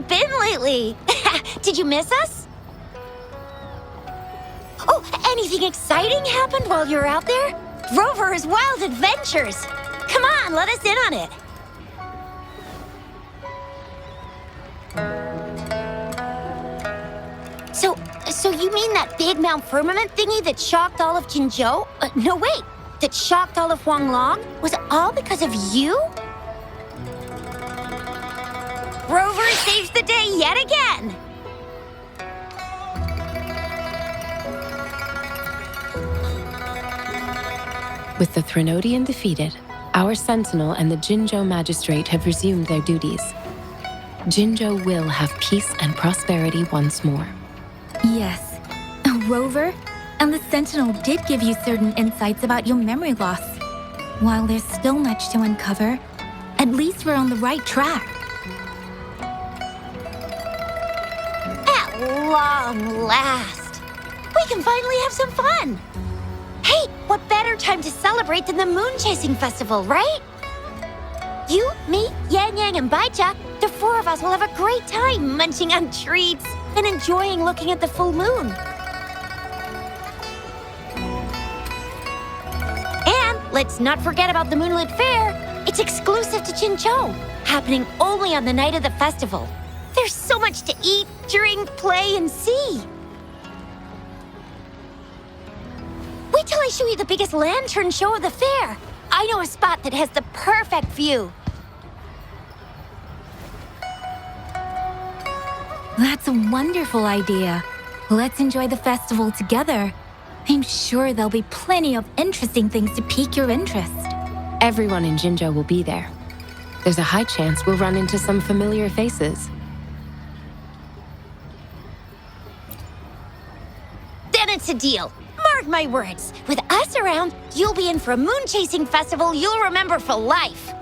been lately? Did you miss us? Oh, anything exciting happened while you were out there? Rover's Wild Adventures! Come on, let us in on it. So you mean that big Mount Firmament thingy that shocked all of Jinzhou? No, wait. That shocked all of Huanglong? Was it all because of you? Rover saves the day yet again! With the Threnodian defeated, our Sentinel and the Jinzhou Magistrate have resumed their duties. Jinzhou will have peace and prosperity once more. Yes. Rover, and the Sentinel did give you certain insights about your memory loss. While there's still much to uncover, at least we're on the right track. At long last, we can finally have some fun. Hey, what better time to celebrate than the Moon Chasing Festival, right? You, me, Yang Yang, and Baicha, the four of us will have a great time munching on treats and enjoying looking at the full moon. And let's not forget about the Moonlit Fair. It's exclusive to Jinzhou, happening only on the night of the festival. There's so much to eat, drink, play, and see. Wait till I show you the biggest lantern show of the fair. I know a spot that has the perfect view. That's a wonderful idea. Let's enjoy the festival together. I'm sure there'll be plenty of interesting things to pique your interest. Everyone in Jinzhou will be there. There's a high chance we'll run into some familiar faces. Then it's a deal. Mark my words. With us around, you'll be in for a moon-chasing festival you'll remember for life.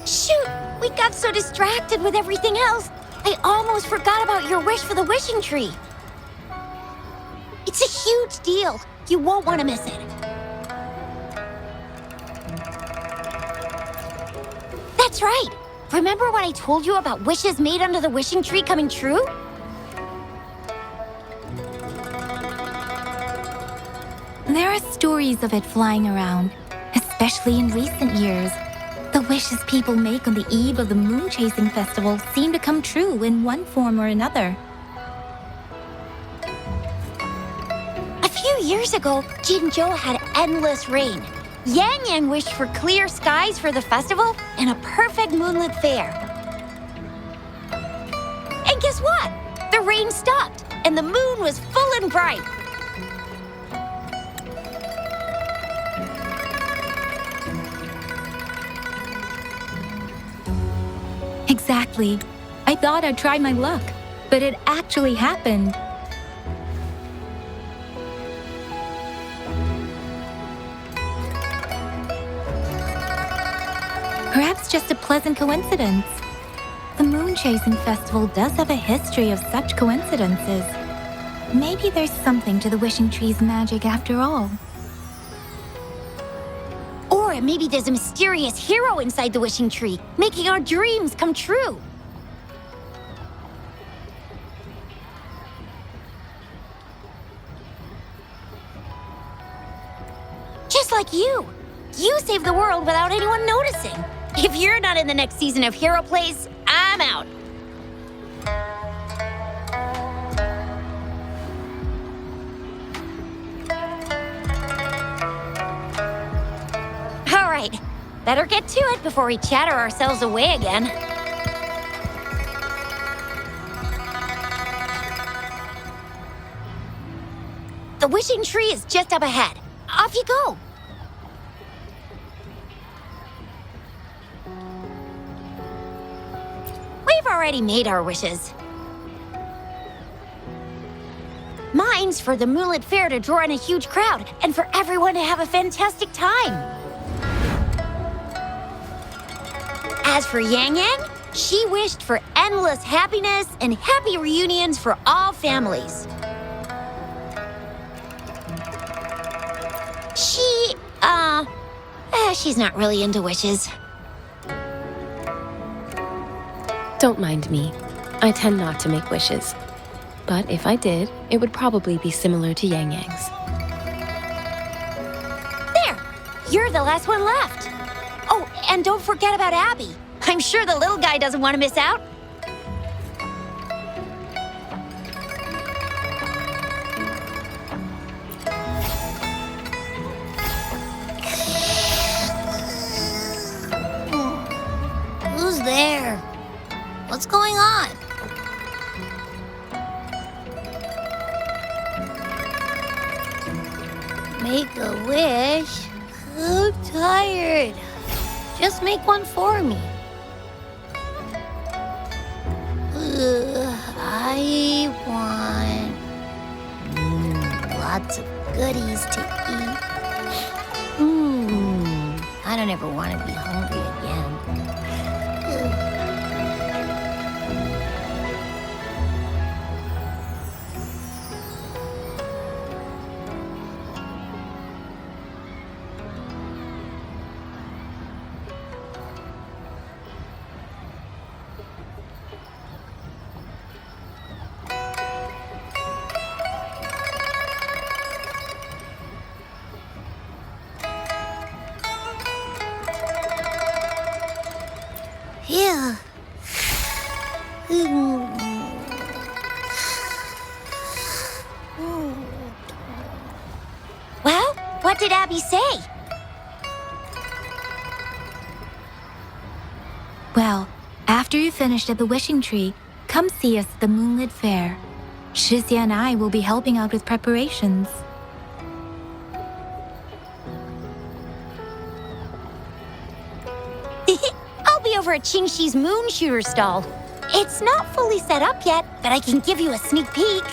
Shoot! We got so distracted with everything else, I almost forgot about your wish for the wishing tree. It's a huge deal. You won't want to miss it. That's right. Remember what I told you about wishes made under the wishing tree coming true? There are stories of it flying around, especially in recent years. The wishes people make on the eve of the Moon Chasing Festival seem to come true in one form or another. A few years ago, Jinzhou had endless rain. Yang Yang wished for clear skies for the festival and a perfect moonlit fair. And guess what? The rain stopped, and the moon was full and bright. Exactly. I thought I'd try my luck, but it actually happened. Perhaps just a pleasant coincidence. The Moon Chasing Festival does have a history of such coincidences. Maybe there's something to the wishing tree's magic after all. Or maybe there's a mysterious hero inside the wishing tree, making our dreams come true. Just like you. You saved the world without anyone noticing. If you're not in the next season of Hero Plays, I'm out. All right, better get to it before we chatter ourselves away again. The wishing tree is just up ahead. Off you go. We've already made our wishes. Mine's for the Moonlit Fair to draw in a huge crowd and for everyone to have a fantastic time. As for Yang Yang, she wished for endless happiness and happy reunions for all families. guess she's not really into wishes. Don't mind me. I tend not to make wishes. But if I did, it would probably be similar to Yang Yang's. There! You're the last one left. Oh, and don't forget about Abby. I'm sure the little guy doesn't want to miss out. Who's there? What's going on? Make a wish? I'm tired. Just make one for me. I want lots of goodies to eat. I don't ever want to be hungry again. Yeah. Well, what did Abby say? Well, after you finished at the wishing tree, come see us at the Moonlit Fair. Shizia and I will be helping out with preparations. I'll be over at Qingxi's moon shooter stall. It's not fully set up yet, but I can give you a sneak peek.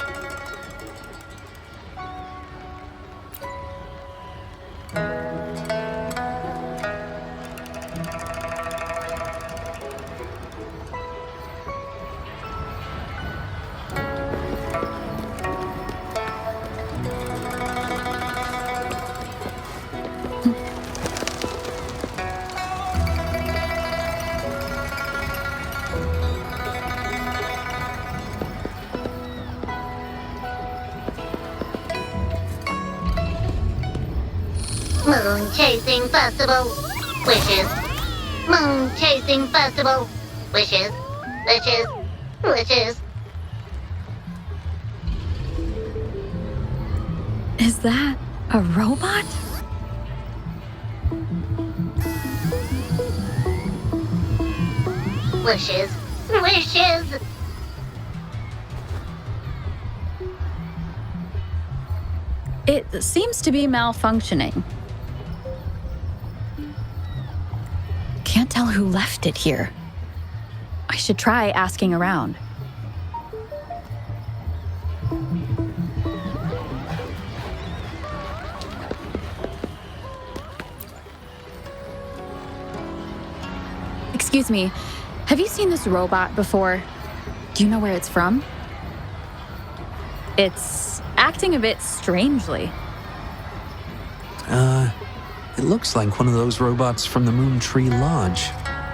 Moon Chasing Festival. Wishes. Moon Chasing Festival. Wishes. Wishes. Wishes. Is that a robot? Wishes. Wishes. It seems to be malfunctioning. Can't tell who left it here. I should try asking around. Excuse me, have you seen this robot before? Do you know where it's from? It's acting a bit strangely. It looks like one of those robots from the Moon Tree Lodge.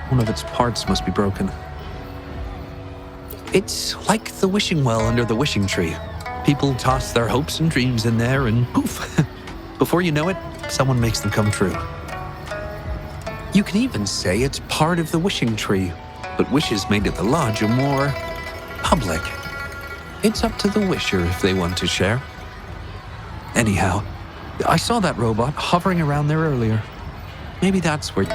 One of its parts must be broken. It's like the wishing well under the wishing tree. People toss their hopes and dreams in there and poof! Before you know it, someone makes them come true. You can even say it's part of the wishing tree, but wishes made at the lodge are more public. It's up to the wisher if they want to share. Anyhow, I saw that robot hovering around there earlier. Maybe that's where...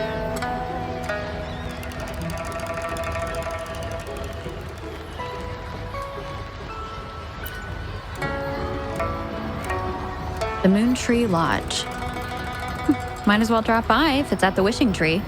The Moon Tree Lodge. Might as well drop by if it's at the wishing tree.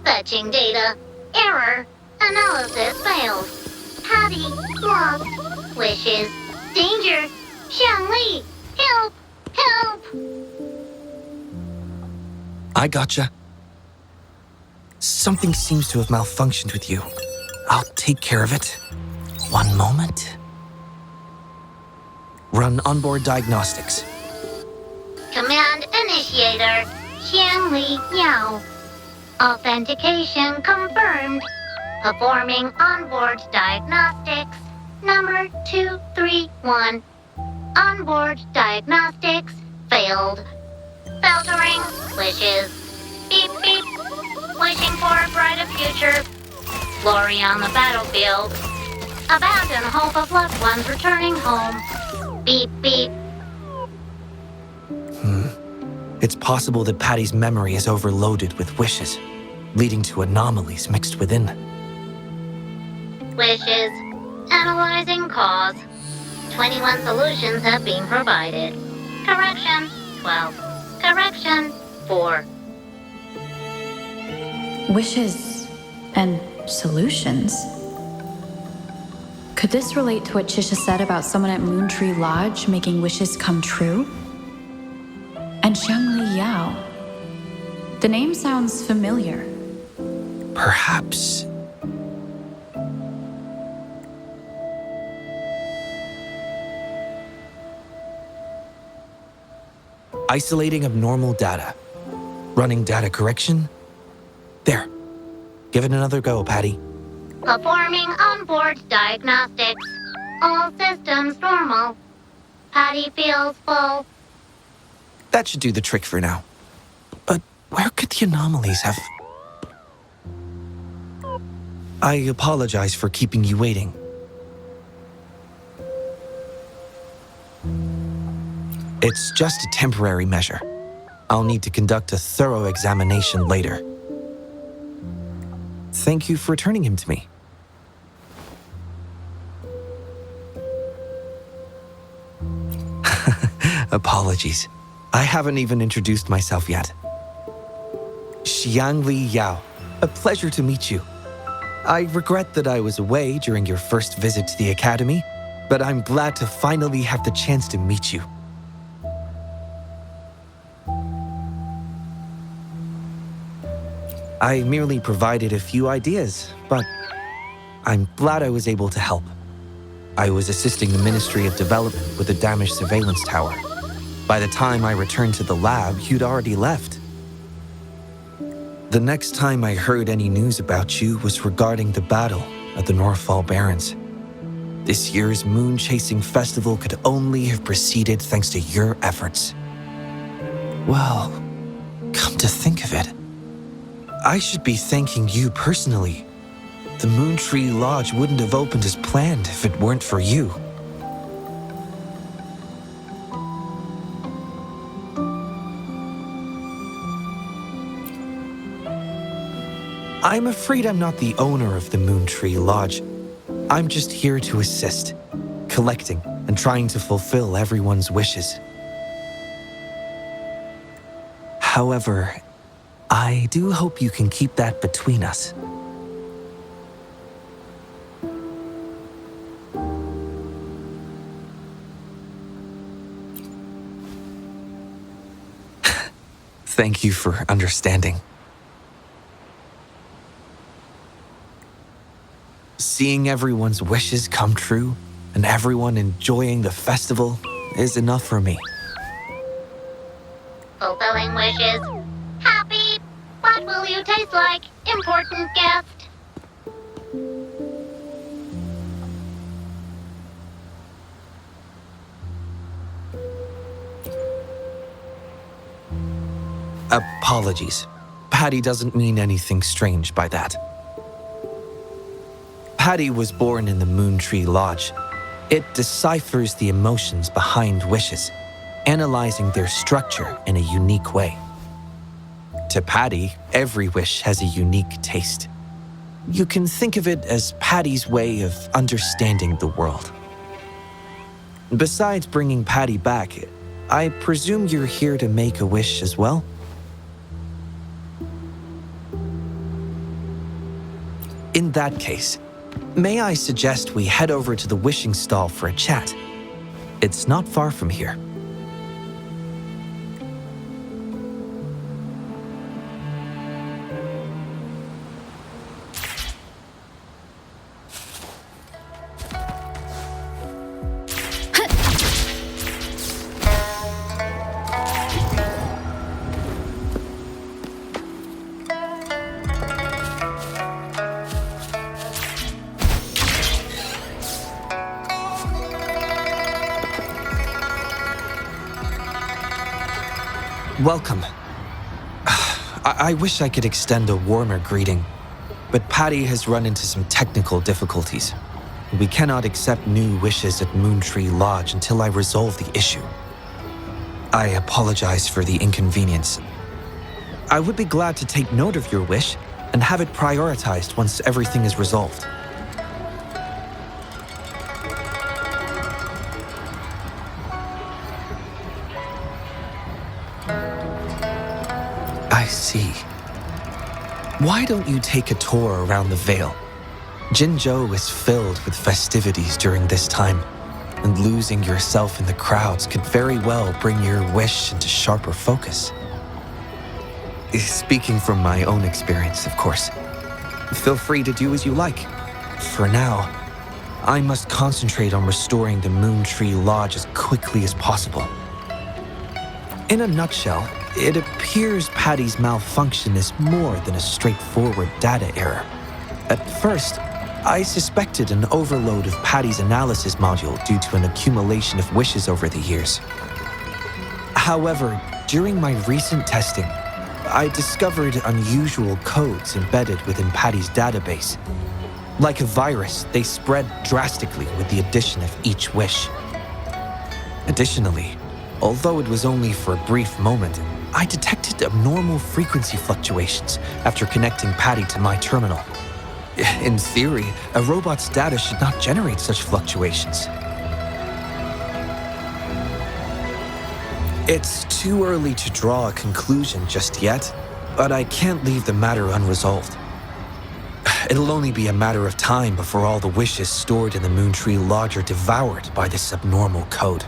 Fetching data. Error. Analysis failed. Patty lost. Wishes. Danger. Xiangli. Help. Help. I gotcha. Something seems to have malfunctioned with you. I'll take care of it. One moment. Run onboard diagnostics. Command initiator. Xiangli Yao. Authentication confirmed. Performing onboard diagnostics. Number 231. Onboard diagnostics failed. Filtering wishes. Beep beep. Wishing for a brighter future. Glory on the battlefield. Abandon hope of loved ones returning home. Beep beep. It's possible that Patty's memory is overloaded with wishes, leading to anomalies mixed within. Wishes. Analyzing cause. 21 solutions have been provided. Correction 12. Correction 4. Wishes and solutions? Could this relate to what Chisha said about someone at Moontree Lodge making wishes come true? And Xiangli Yao. The name sounds familiar. Perhaps. Isolating abnormal data. Running data correction. There. Give it another go, Patty. Performing onboard diagnostics. All systems normal. Patty feels full. That should do the trick for now. But where could the anomalies have... I apologize for keeping you waiting. It's just a temporary measure. I'll need to conduct a thorough examination later. Thank you for returning him to me. Apologies. I haven't even introduced myself yet. Xiangli Yao, a pleasure to meet you. I regret that I was away during your first visit to the Academy, but I'm glad to finally have the chance to meet you. I merely provided a few ideas, but I'm glad I was able to help. I was assisting the Ministry of Development with the damaged surveillance tower. By the time I returned to the lab, you'd already left. The next time I heard any news about you was regarding the battle at the Northfall Barrens. This year's moon-chasing festival could only have proceeded thanks to your efforts. Well, come to think of it, I should be thanking you personally. The Moontree Lodge wouldn't have opened as planned if it weren't for you. I'm afraid I'm not the owner of the Moontree Lodge. I'm just here to assist, collecting and trying to fulfill everyone's wishes. However, I do hope you can keep that between us. Thank you for understanding. Seeing everyone's wishes come true and everyone enjoying the festival is enough for me. Fulfilling wishes. Happy. What will you taste like important guest. Apologies. Patty doesn't mean anything strange by that. Patty was born in the Moon Tree Lodge. It deciphers the emotions behind wishes, analyzing their structure in a unique way. To Patty, every wish has a unique taste. You can think of it as Patty's way of understanding the world. Besides bringing Patty back, I presume you're here to make a wish as well? In that case, may I suggest we head over to the wishing stall for a chat? It's not far from here. Welcome. I wish I could extend a warmer greeting, but Patty has run into some technical difficulties. We cannot accept new wishes at Moontree Lodge until I resolve the issue. I apologize for the inconvenience. I would be glad to take note of your wish and have it prioritized once everything is resolved. I see. Why don't you take a tour around the Vale? Jinzhou is filled with festivities during this time, and losing yourself in the crowds could very well bring your wish into sharper focus. Speaking from my own experience, of course. Feel free to do as you like. For now, I must concentrate on restoring the Moontree Lodge as quickly as possible. In a nutshell, it appears Patty's malfunction is more than a straightforward data error. At first, I suspected an overload of Patty's analysis module due to an accumulation of wishes over the years. However, during my recent testing, I discovered unusual codes embedded within Patty's database. Like a virus, they spread drastically with the addition of each wish. Additionally, although it was only for a brief moment, I detected abnormal frequency fluctuations after connecting Patty to my terminal. In theory, a robot's data should not generate such fluctuations. It's too early to draw a conclusion just yet, but I can't leave the matter unresolved. It'll only be a matter of time before all the wishes stored in the Moontree Lodge are devoured by this abnormal code.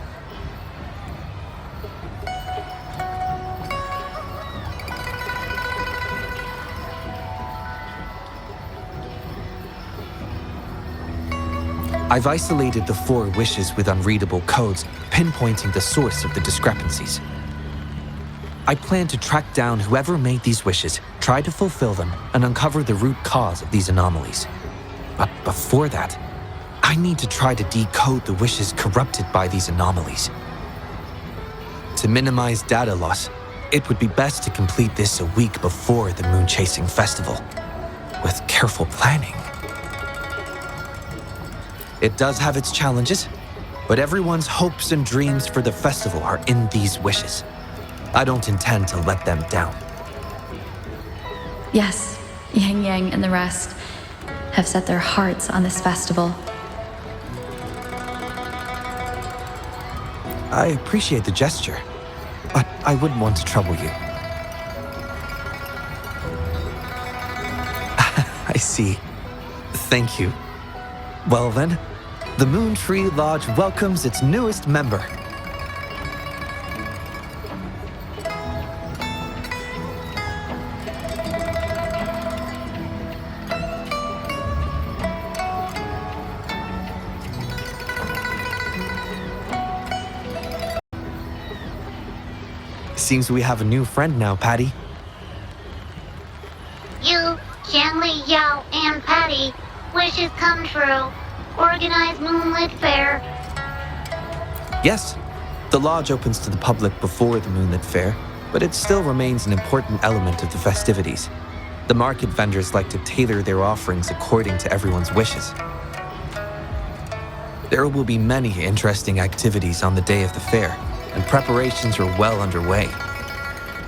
I've isolated the 4 wishes with unreadable codes, pinpointing the source of the discrepancies. I plan to track down whoever made these wishes, try to fulfill them, and uncover the root cause of these anomalies. But before that, I need to try to decode the wishes corrupted by these anomalies. To minimize data loss, it would be best to complete this a week before the Moon Chasing Festival. With careful planning. It does have its challenges, but everyone's hopes and dreams for the festival are in these wishes. I don't intend to let them down. Yes, Yang Yang and the rest have set their hearts on this festival. I appreciate the gesture, but I wouldn't want to trouble you. I see. Thank you. Well then, the Moontree Lodge welcomes its newest member. Seems we have a new friend now, Patty. You, Chen, Yao and Patty, wishes come true. Organize Moonlit Fair. Yes, the lodge opens to the public before the Moonlit Fair, but it still remains an important element of the festivities. The market vendors like to tailor their offerings according to everyone's wishes. There will be many interesting activities on the day of the fair, and preparations are well underway.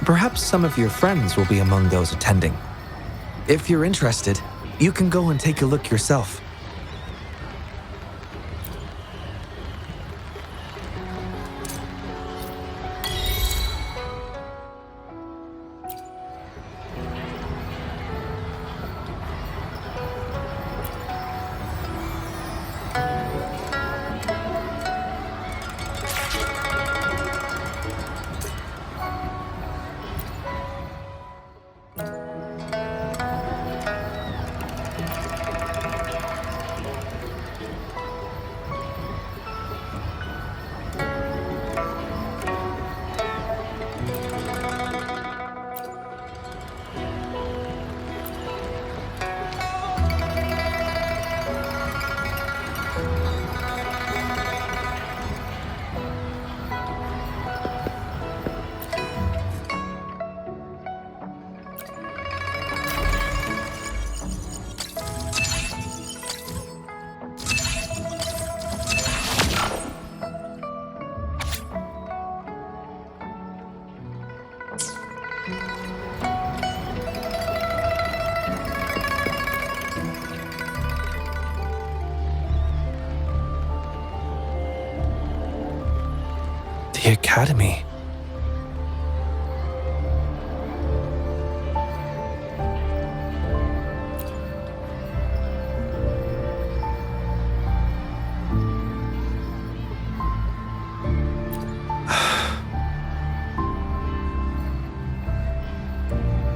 Perhaps some of your friends will be among those attending. If you're interested, you can go and take a look yourself. The Academy.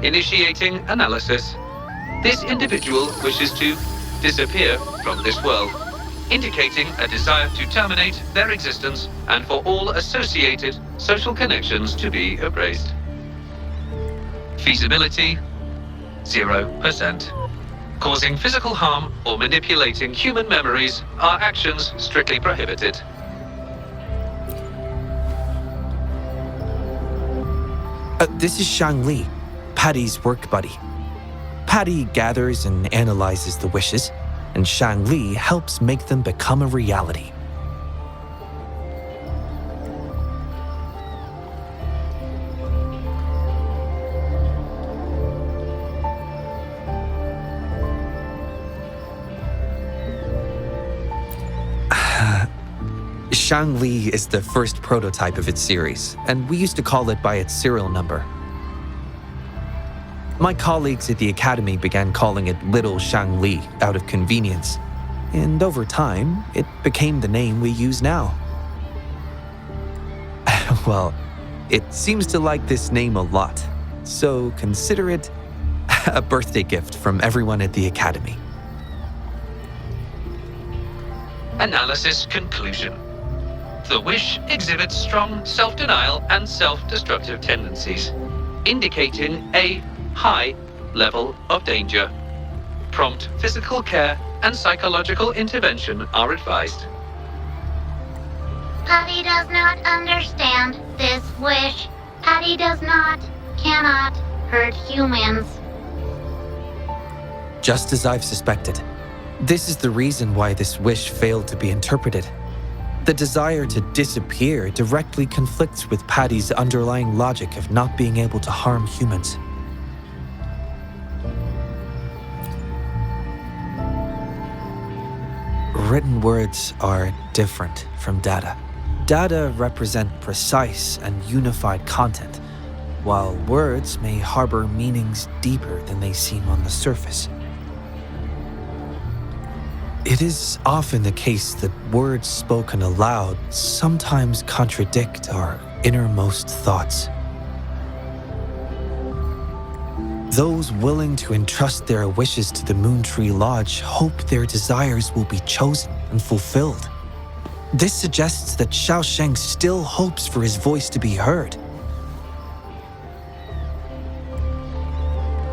Initiating analysis. This individual wishes to disappear from this world, indicating a desire to terminate their existence and for all associated social connections to be erased. Feasibility, 0%. Causing physical harm or manipulating human memories are actions strictly prohibited. This is Shang Li, Patty's work buddy. Patty gathers and analyzes the wishes, and Shang Li helps make them become a reality. Shang Li is the first prototype of its series, and we used to call it by its serial number. My colleagues at the Academy began calling it Little Shang Li out of convenience, and over time, it became the name we use now. Well, it seems to like this name a lot, so consider it a birthday gift from everyone at the Academy. Analysis conclusion. The wish exhibits strong self-denial and self-destructive tendencies, indicating a high level of danger. Prompt physical care and psychological intervention are advised. Patty does not understand this wish. Patty cannot hurt humans. Just as I've suspected. This is the reason why this wish failed to be interpreted. The desire to disappear directly conflicts with Patty's underlying logic of not being able to harm humans. Written words are different from data. Data represent precise and unified content, while words may harbor meanings deeper than they seem on the surface. It is often the case that words spoken aloud sometimes contradict our innermost thoughts. Those willing to entrust their wishes to the Moontree Lodge hope their desires will be chosen and fulfilled. This suggests that Xiaosheng still hopes for his voice to be heard.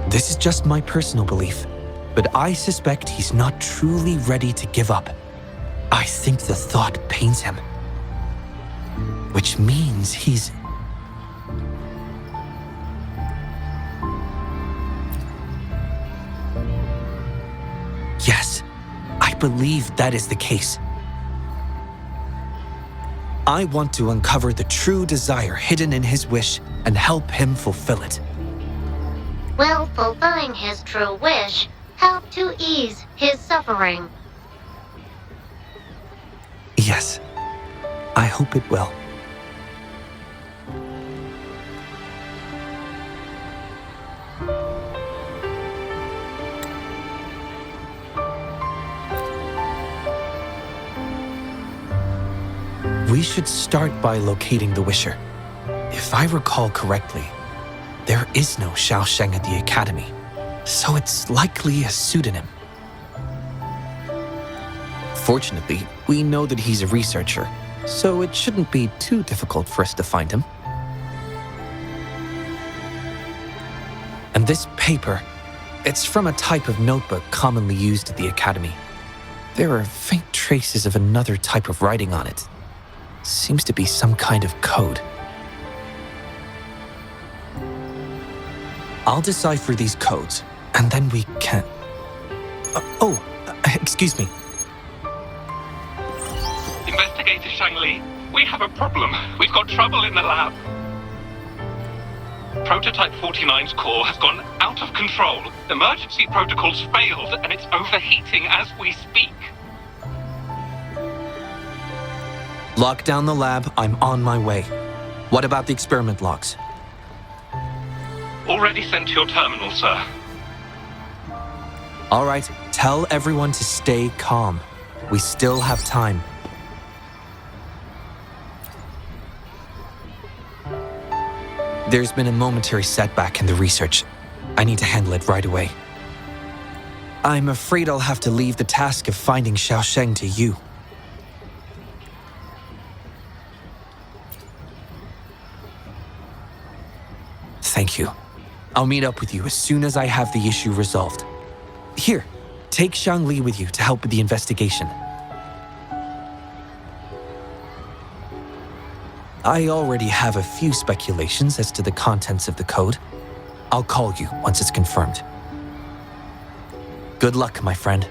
This is just my personal belief, but I suspect he's not truly ready to give up. I think the thought pains him. Which means he's... Yes, I believe that is the case. I want to uncover the true desire hidden in his wish and help him fulfill it. Will fulfilling his true wish help to ease his suffering? Yes, I hope it will. We should start by locating the Wisher. If I recall correctly, there is no Xiaosheng at the Academy, so it's likely a pseudonym. Fortunately, we know that he's a researcher, so it shouldn't be too difficult for us to find him. And this paper, it's from a type of notebook commonly used at the Academy. There are faint traces of another type of writing on it. Seems to be some kind of code. I'll decipher these codes, and then we can... excuse me. Investigator Shangli, we have a problem. We've got trouble in the lab. Prototype 49's core has gone out of control. Emergency protocols failed, and it's overheating as we speak. Lock down the lab, I'm on my way. What about the experiment logs? Already sent to your terminal, sir. All right, tell everyone to stay calm. We still have time. There's been a momentary setback in the research. I need to handle it right away. I'm afraid I'll have to leave the task of finding Xiaosheng to you. Thank you. I'll meet up with you as soon as I have the issue resolved. Here, take Shangli with you to help with the investigation. I already have a few speculations as to the contents of the code. I'll call you once it's confirmed. Good luck, my friend.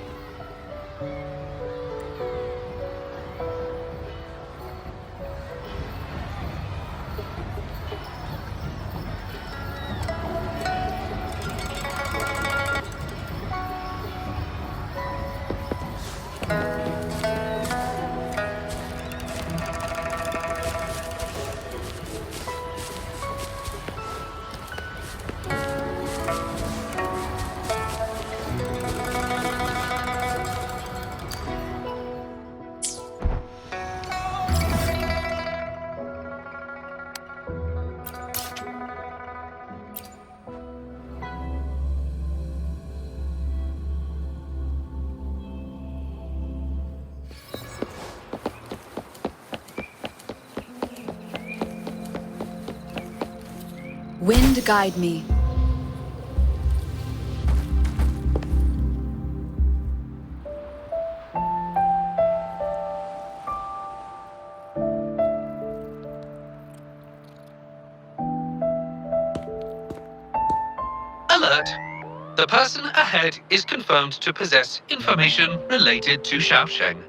Wind guide me. Alert! The person ahead is confirmed to possess information related to Xiaosheng.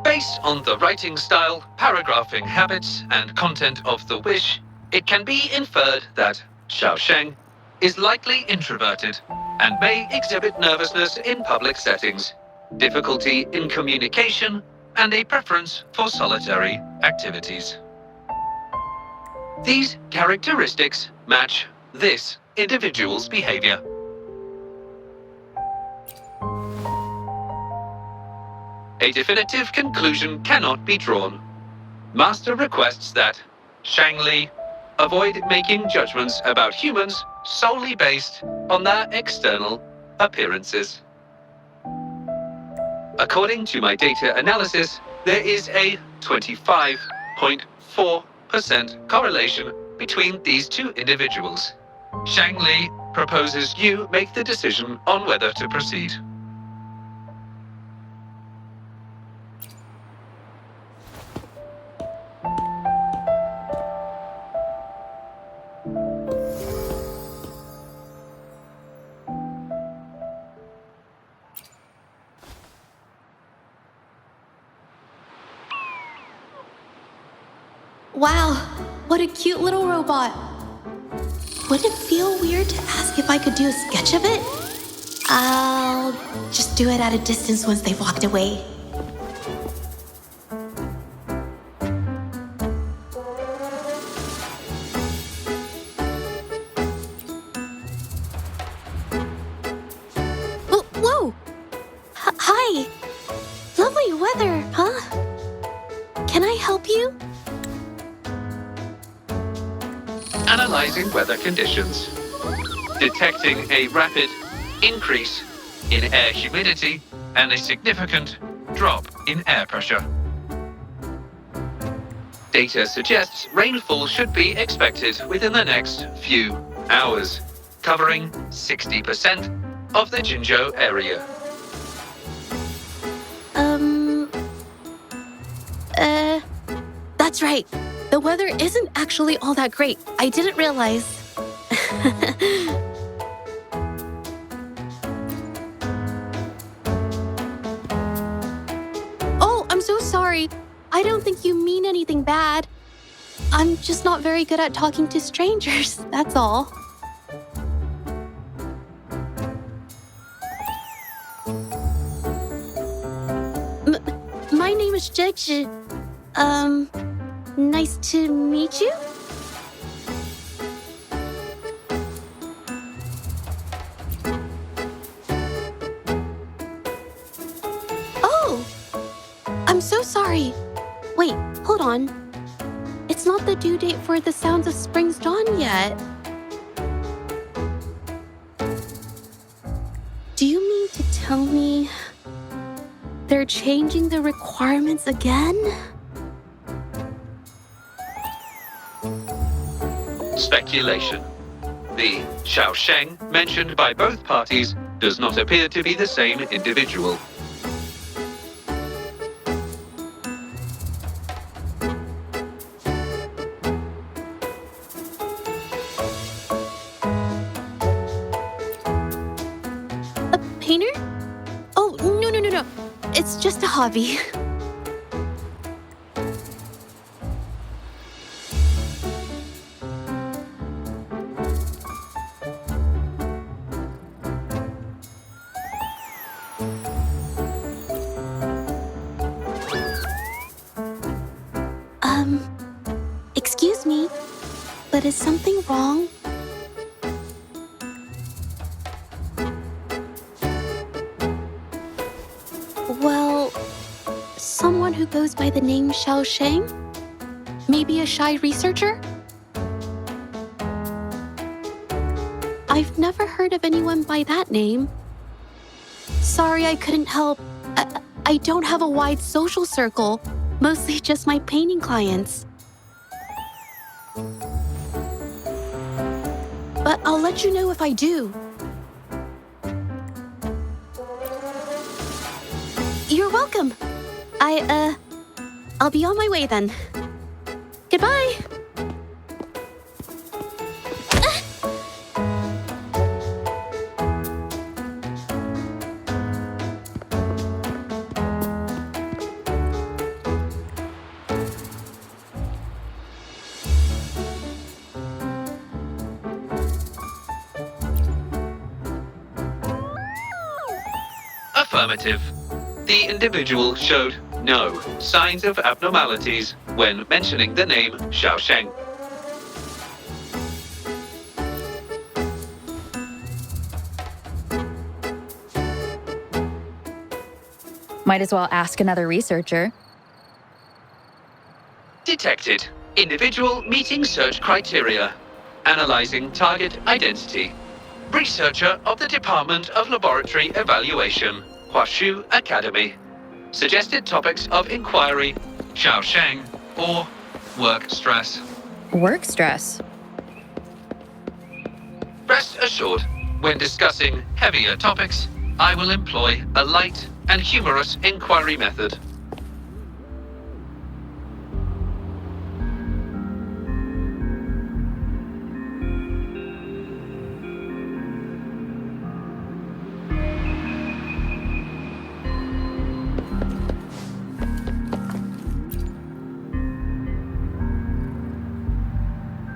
Based on the writing style, paragraphing habits, and content of the wish, it can be inferred that Xiaosheng is likely introverted and may exhibit nervousness in public settings, difficulty in communication, and a preference for solitary activities. These characteristics match this individual's behavior. A definitive conclusion cannot be drawn. Master requests that Shangli avoid making judgments about humans solely based on their external appearances. According to my data analysis, there is a 25.4% correlation between these two individuals. Shangli proposes you make the decision on whether to proceed. Wow, what a cute little robot. Would it feel weird to ask if I could do a sketch of it? I'll just do it at a distance once they've walked away. Whoa! Hi! Lovely weather, huh? Can I help you? Analyzing weather conditions. Detecting a rapid increase in air humidity and a significant drop in air pressure. Data suggests rainfall should be expected within the next few hours, covering 60% of the Jinzhou area. That's right. The weather isn't actually all that great. I didn't realize. Oh, I'm so sorry. I don't think you mean anything bad. I'm just not very good at talking to strangers, that's all. My name is Zhezhi. Nice to meet you? Oh! I'm so sorry. Wait, hold on. It's not the due date for The Sounds of Spring's Dawn yet. Do you mean to tell me they're changing the requirements again? Speculation. The Xiaosheng mentioned by both parties does not appear to be the same individual. A painter? Oh, no. It's just a hobby. Excuse me, but is something wrong? Well, someone who goes by the name Xiaosheng? Maybe a shy researcher? I've never heard of anyone by that name. Sorry I couldn't help. I don't have a wide social circle, mostly just my painting clients. But I'll let you know if I do. You're welcome. I'll be on my way then. Goodbye. Affirmative. The individual showed no signs of abnormalities when mentioning the name Xiaosheng. Might as well ask another researcher. Detected. Individual meeting search criteria. Analyzing target identity. Researcher of the Department of Laboratory Evaluation, Huashu Academy. Suggested topics of inquiry, Xiaosheng or work stress. Work stress. Rest assured, when discussing heavier topics, I will employ a light and humorous inquiry method.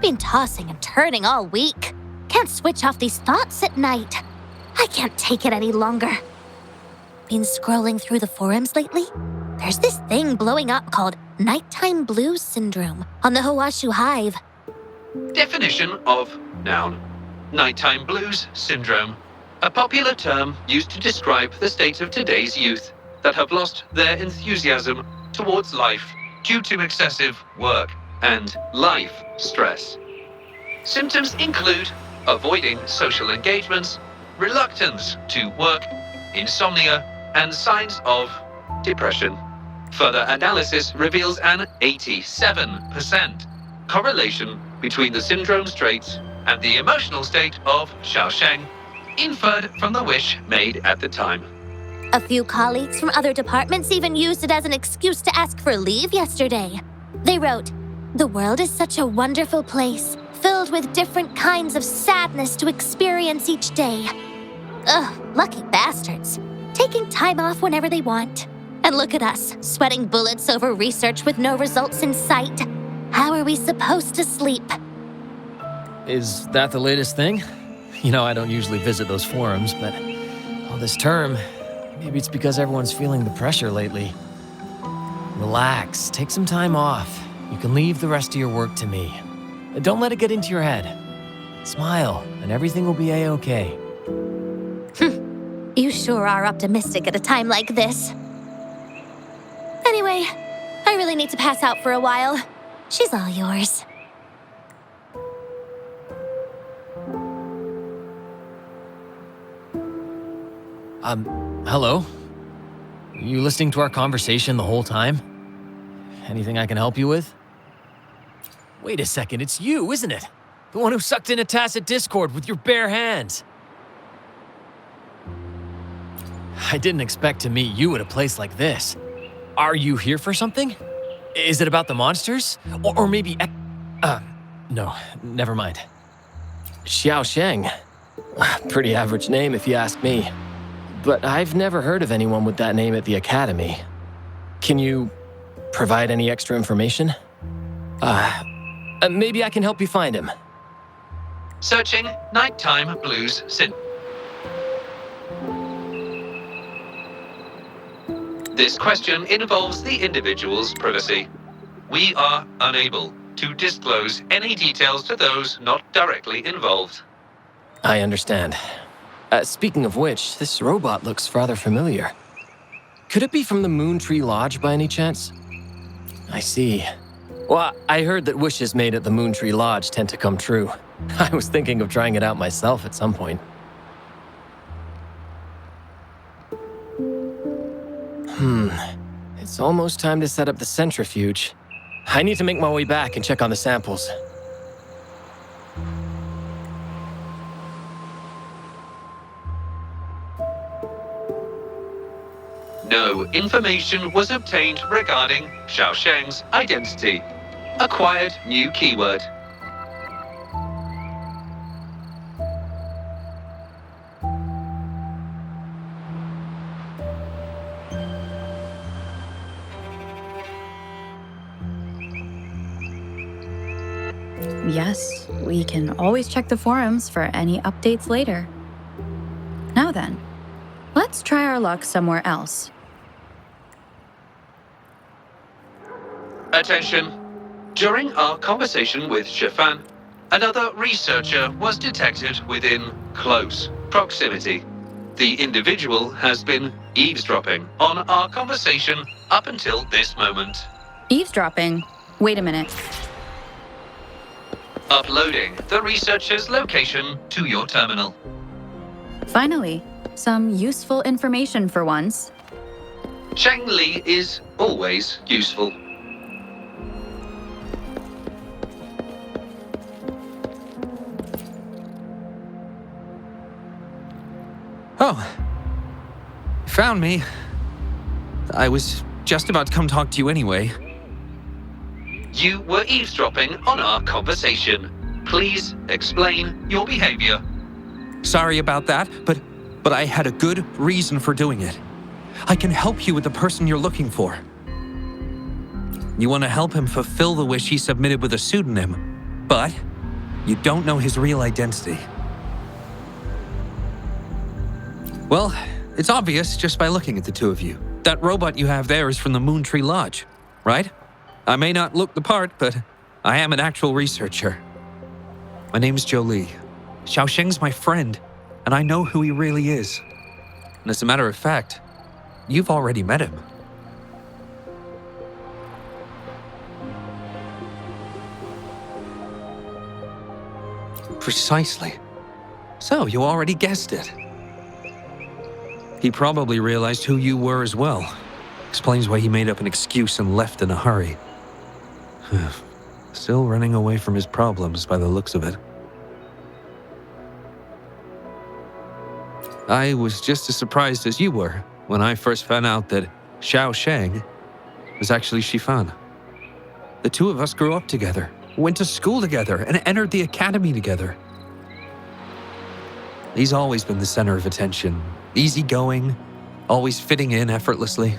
Been tossing and turning all week. Can't switch off these thoughts at night. I can't take it any longer. Been scrolling through the forums lately? There's this thing blowing up called nighttime blues syndrome on the Hawashu Hive. Definition of noun. Nighttime blues syndrome. A popular term used to describe the state of today's youth that have lost their enthusiasm towards life due to excessive work and life stress. Symptoms include avoiding social engagements, reluctance to work, insomnia, and signs of depression. Further analysis reveals an 87% correlation between the syndrome's traits and the emotional state of Xiaosheng, inferred from the wish made at the time. A few colleagues from other departments even used it as an excuse to ask for leave yesterday. They wrote, "The world is such a wonderful place, filled with different kinds of sadness to experience each day. Ugh, lucky bastards. Taking time off whenever they want. And look at us, sweating bullets over research with no results in sight. How are we supposed to sleep?" Is that the latest thing? You know, I don't usually visit those forums, but all this term, maybe it's because everyone's feeling the pressure lately. Relax, take some time off. You can leave the rest of your work to me. Don't let it get into your head. Smile, and everything will be a-okay. You sure are optimistic at a time like this. Anyway, I really need to pass out for a while. She's all yours. Hello? You listening to our conversation the whole time? Anything I can help you with? Wait a second, it's you, isn't it? The one who sucked in a tacit discord with your bare hands. I didn't expect to meet you at a place like this. Are you here for something? Is it about the monsters? Or maybe... no, never mind. Xiaosheng. Pretty average name if you ask me. But I've never heard of anyone with that name at the Academy. Can you provide any extra information? Maybe I can help you find him. Searching nighttime blues syndrome. This question involves the individual's privacy. We are unable to disclose any details to those not directly involved. I understand. Speaking of which, this robot looks rather familiar. Could it be from the Moon Tree Lodge by any chance? I see. Well, I heard that wishes made at the Moon Tree Lodge tend to come true. I was thinking of trying it out myself at some point. It's almost time to set up the centrifuge. I need to make my way back and check on the samples. No information was obtained regarding Xiaosheng's identity. Acquired new keyword. Yes, we can always check the forums for any updates later. Now then, let's try our luck somewhere else. Attention. During our conversation with Shifan, another researcher was detected within close proximity. The individual has been eavesdropping on our conversation up until this moment. Eavesdropping? Wait a minute. Uploading the researcher's location to your terminal. Finally, some useful information for once. Cheng Li is always useful. Oh. You found me. I was just about to come talk to you anyway. You were eavesdropping on our conversation. Please explain your behavior. Sorry about that, but I had a good reason for doing it. I can help you with the person you're looking for. You want to help him fulfill the wish he submitted with a pseudonym, but you don't know his real identity. Well, it's obvious just by looking at the two of you. That robot you have there is from the Moontree Lodge, right? I may not look the part, but I am an actual researcher. My name's Jolie. Xiaosheng's my friend, and I know who he really is. And as a matter of fact, you've already met him. Precisely. So, you already guessed it. He probably realized who you were as well. Explains why he made up an excuse and left in a hurry. Still running away from his problems by the looks of it. I was just as surprised as you were when I first found out that Xiaosheng was actually Shifan. The two of us grew up together, went to school together, and entered the academy together. He's always been the center of attention, easygoing, always fitting in effortlessly.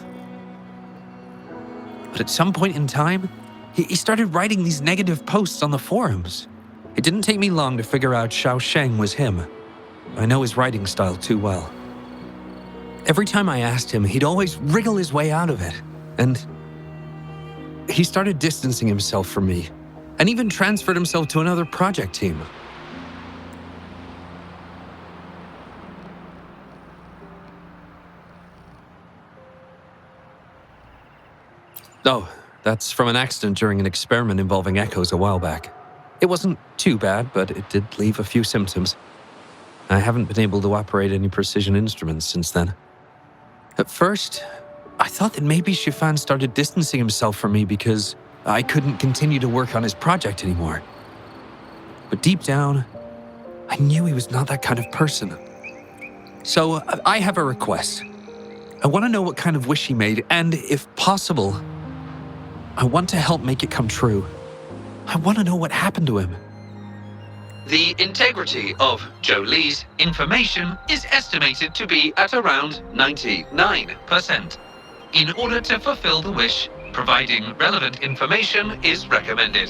But at some point in time, he started writing these negative posts on the forums. It didn't take me long to figure out Xiaosheng was him. I know his writing style too well. Every time I asked him, he'd always wriggle his way out of it. And he started distancing himself from me, and even transferred himself to another project team. Oh, that's from an accident during an experiment involving echoes a while back. It wasn't too bad, but it did leave a few symptoms. I haven't been able to operate any precision instruments since then. At first, I thought that maybe Shifan started distancing himself from me because I couldn't continue to work on his project anymore. But deep down, I knew he was not that kind of person. So I have a request. I want to know what kind of wish he made, and if possible, I want to help make it come true. I want to know what happened to him. The integrity of Jolie's information is estimated to be at around 99%. In order to fulfill the wish, providing relevant information is recommended.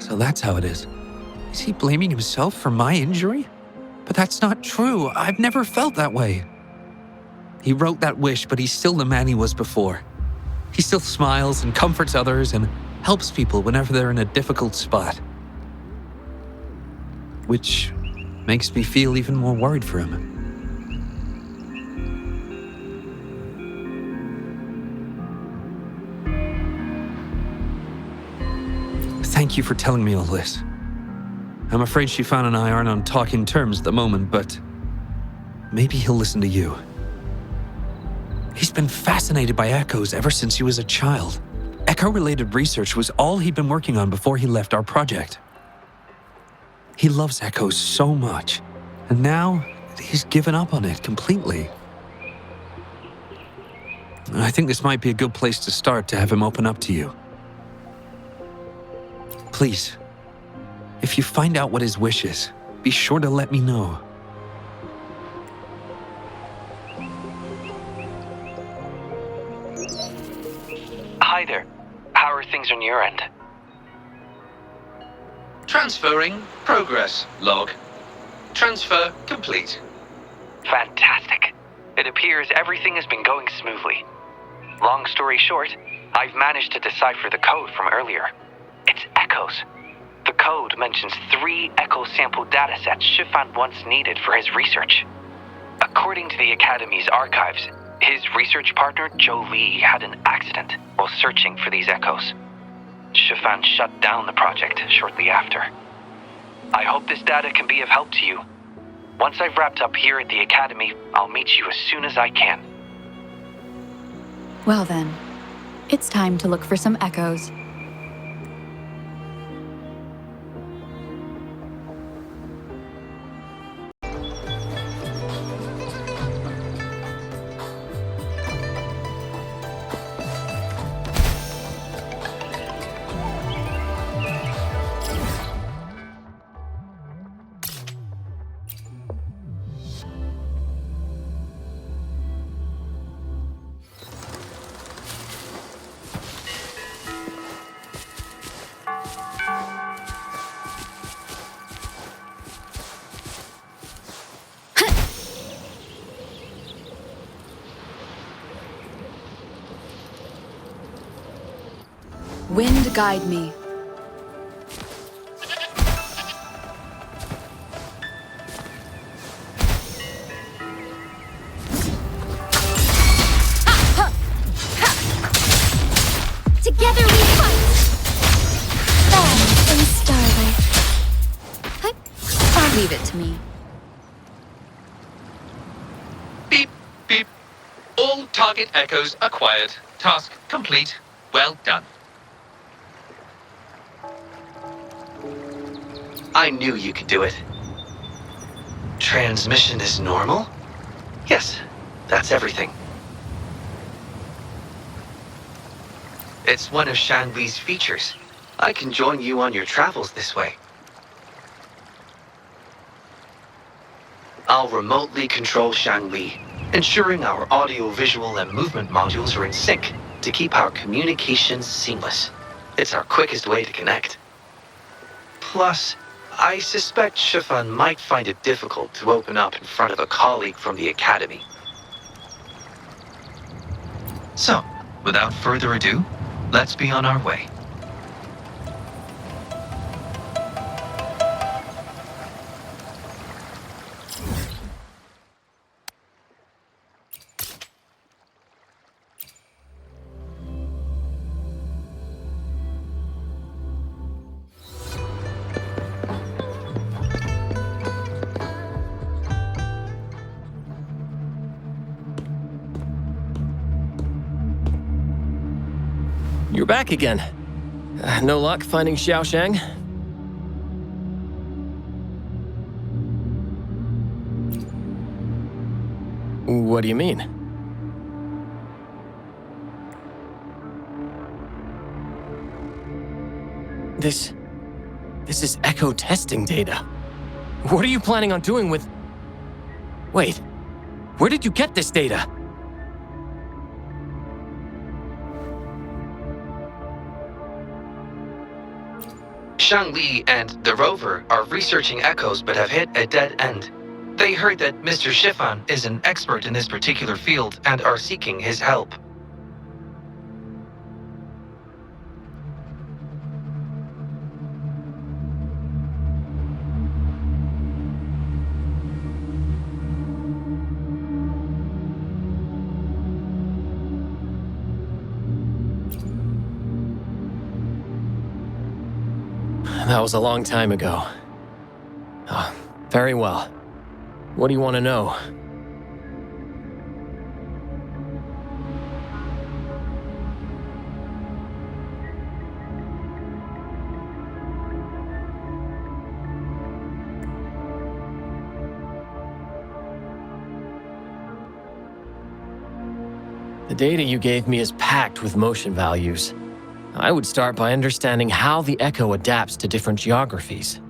So that's how it is. Is he blaming himself for my injury? But that's not true. I've never felt that way. He wrote that wish, but he's still the man he was before. He still smiles and comforts others and helps people whenever they're in a difficult spot. Which makes me feel even more worried for him. Thank you for telling me all this. I'm afraid Shifan and I aren't on talking terms at the moment, but maybe he'll listen to you. He's been fascinated by echoes ever since he was a child. Echo-related research was all he'd been working on before he left our project. He loves echoes so much, and now he's given up on it completely. I think this might be a good place to start to have him open up to you. Please, if you find out what his wish is, be sure to let me know. Hi there. How are things on your end? Transferring progress log. Transfer complete. Fantastic. It appears everything has been going smoothly. Long story short, I've managed to decipher the code from earlier. It's echoes. The code mentions 3 echo sample datasets Shifan once needed for his research. According to the Academy's archives, his research partner, Jolie, had an accident while searching for these echoes. Shifan shut down the project shortly after. I hope this data can be of help to you. Once I've wrapped up here at the Academy, I'll meet you as soon as I can. Well then, it's time to look for some echoes. Wind guide me. Together we fight! And starlight. Leave it to me. Beep, beep. All target echoes acquired. Task complete. Well done. I knew you could do it. Transmission is normal? Yes, that's everything. It's one of Shanli's features. I can join you on your travels this way. I'll remotely control Shanli, ensuring our audio, visual, and movement modules are in sync to keep our communications seamless. It's our quickest way to connect. Plus, I suspect Shifan might find it difficult to open up in front of a colleague from the Academy. So, without further ado, let's be on our way. You're back again. No luck finding Xiaoshang? What do you mean? This is echo testing data. What are you planning on doing with... Wait, where did you get this data? Shangli and the rover are researching echoes but have hit a dead end. They heard that Mr. Shifan is an expert in this particular field and are seeking his help. That was a long time ago. Oh, very well. What do you want to know? The data you gave me is packed with motion values. I would start by understanding how the echo adapts to different geographies.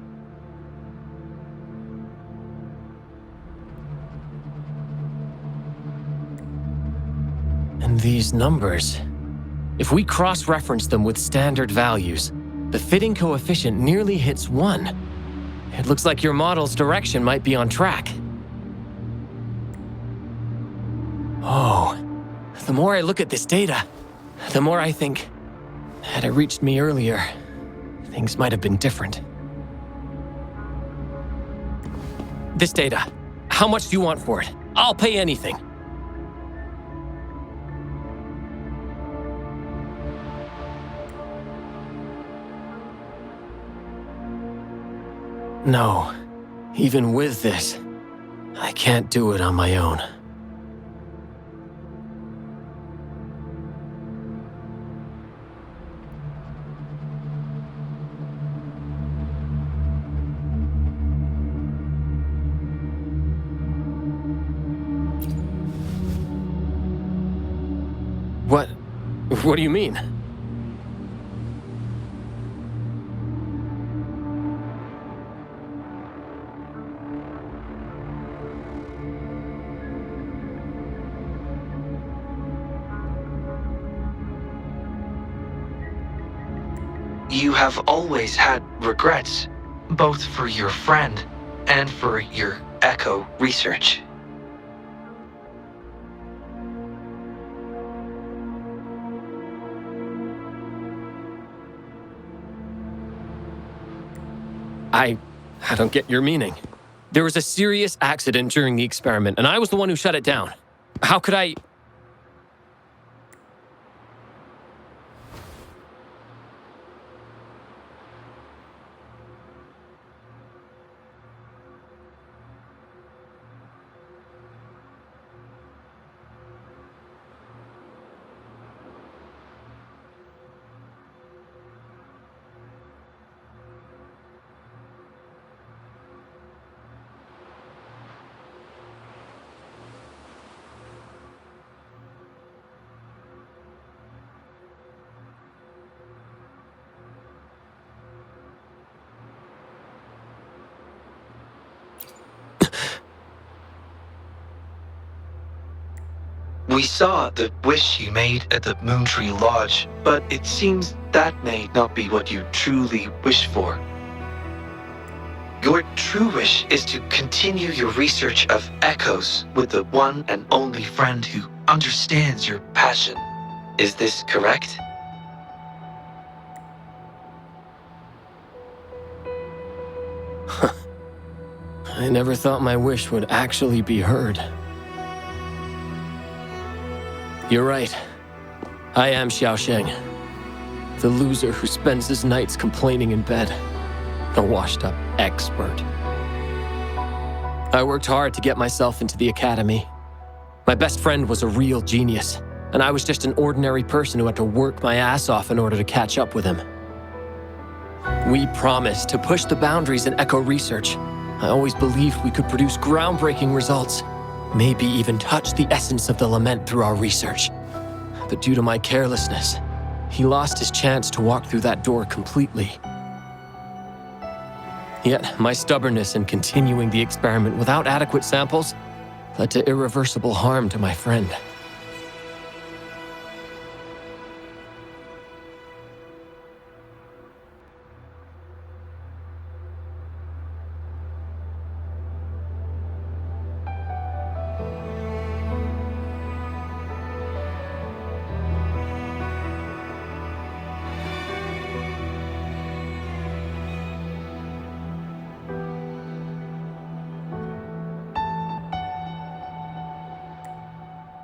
And these numbers, if we cross-reference them with standard values, the fitting coefficient nearly hits 1. It looks like your model's direction might be on track. Oh, the more I look at this data, the more I think, had it reached me earlier, things might have been different. This data, how much do you want for it? I'll pay anything. No, even with this, I can't do it on my own. What do you mean? You have always had regrets, both for your friend and for your echo research. I don't get your meaning. There was a serious accident during the experiment, and I was the one who shut it down. How could I... We saw the wish you made at the Moontree Lodge, but it seems that may not be what you truly wish for. Your true wish is to continue your research of echoes with the one and only friend who understands your passion. Is this correct? I never thought my wish would actually be heard. You're right. I am Xiaosheng, the loser who spends his nights complaining in bed. A washed-up expert. I worked hard to get myself into the academy. My best friend was a real genius, and I was just an ordinary person who had to work my ass off in order to catch up with him. We promised to push the boundaries in echo research. I always believed we could produce groundbreaking results, maybe even touch the essence of the lament through our research. But due to my carelessness, he lost his chance to walk through that door completely. Yet, my stubbornness in continuing the experiment without adequate samples led to irreversible harm to my friend.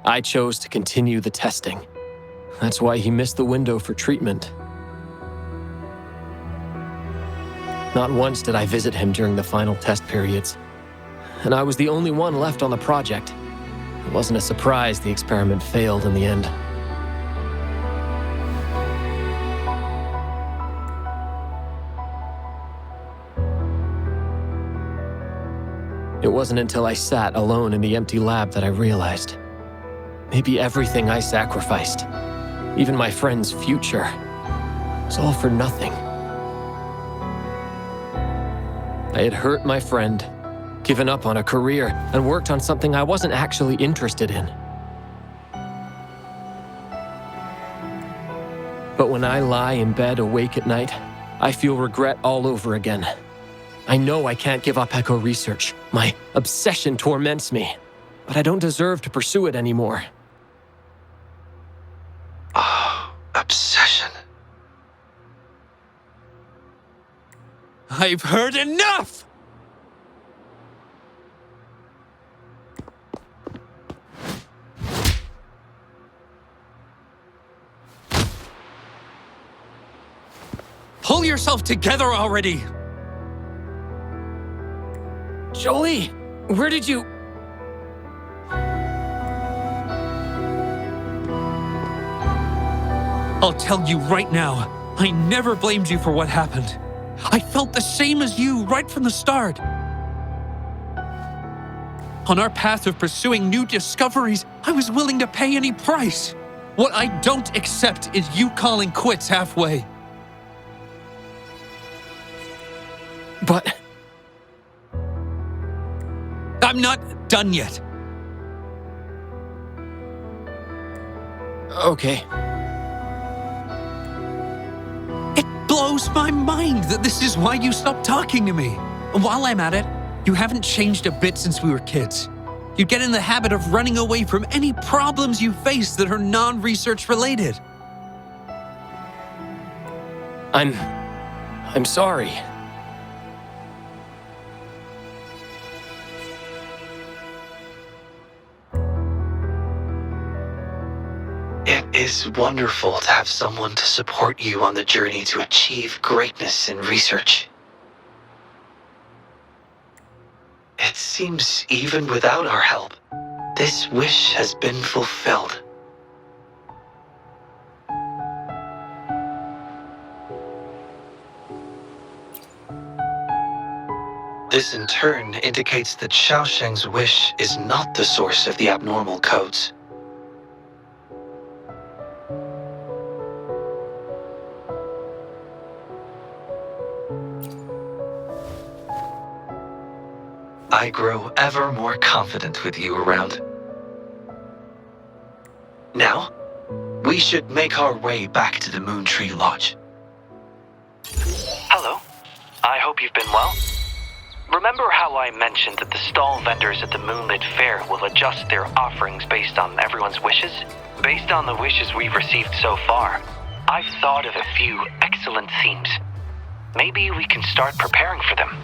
I chose to continue the testing. That's why he missed the window for treatment. Not once did I visit him during the final test periods, and I was the only one left on the project. It wasn't a surprise the experiment failed in the end. It wasn't until I sat alone in the empty lab that I realized. Maybe everything I sacrificed, even my friend's future, was all for nothing. I had hurt my friend, given up on a career, and worked on something I wasn't actually interested in. But when I lie in bed awake at night, I feel regret all over again. I know I can't give up echo research. My obsession torments me, but I don't deserve to pursue it anymore. Oh, obsession. I've heard enough! Pull yourself together already! Jolie, where did you... I'll tell you right now, I never blamed you for what happened. I felt the same as you right from the start. On our path of pursuing new discoveries, I was willing to pay any price. What I don't accept is you calling quits halfway. But... I'm not done yet. Okay. It blows my mind that this is why you stopped talking to me. While I'm at it, you haven't changed a bit since we were kids. You get in the habit of running away from any problems you face that are non-research related. I'm sorry. is wonderful to have someone to support you on the journey to achieve greatness in research. It seems even without our help, this wish has been fulfilled. This in turn indicates that Xiaosheng's wish is not the source of the abnormal codes. I grow ever more confident with you around. Now, we should make our way back to the Moon Tree Lodge. Hello. I hope you've been well. Remember how I mentioned that the stall vendors at the Moonlit Fair will adjust their offerings based on everyone's wishes? Based on the wishes we've received so far, I've thought of a few excellent themes. Maybe we can start preparing for them.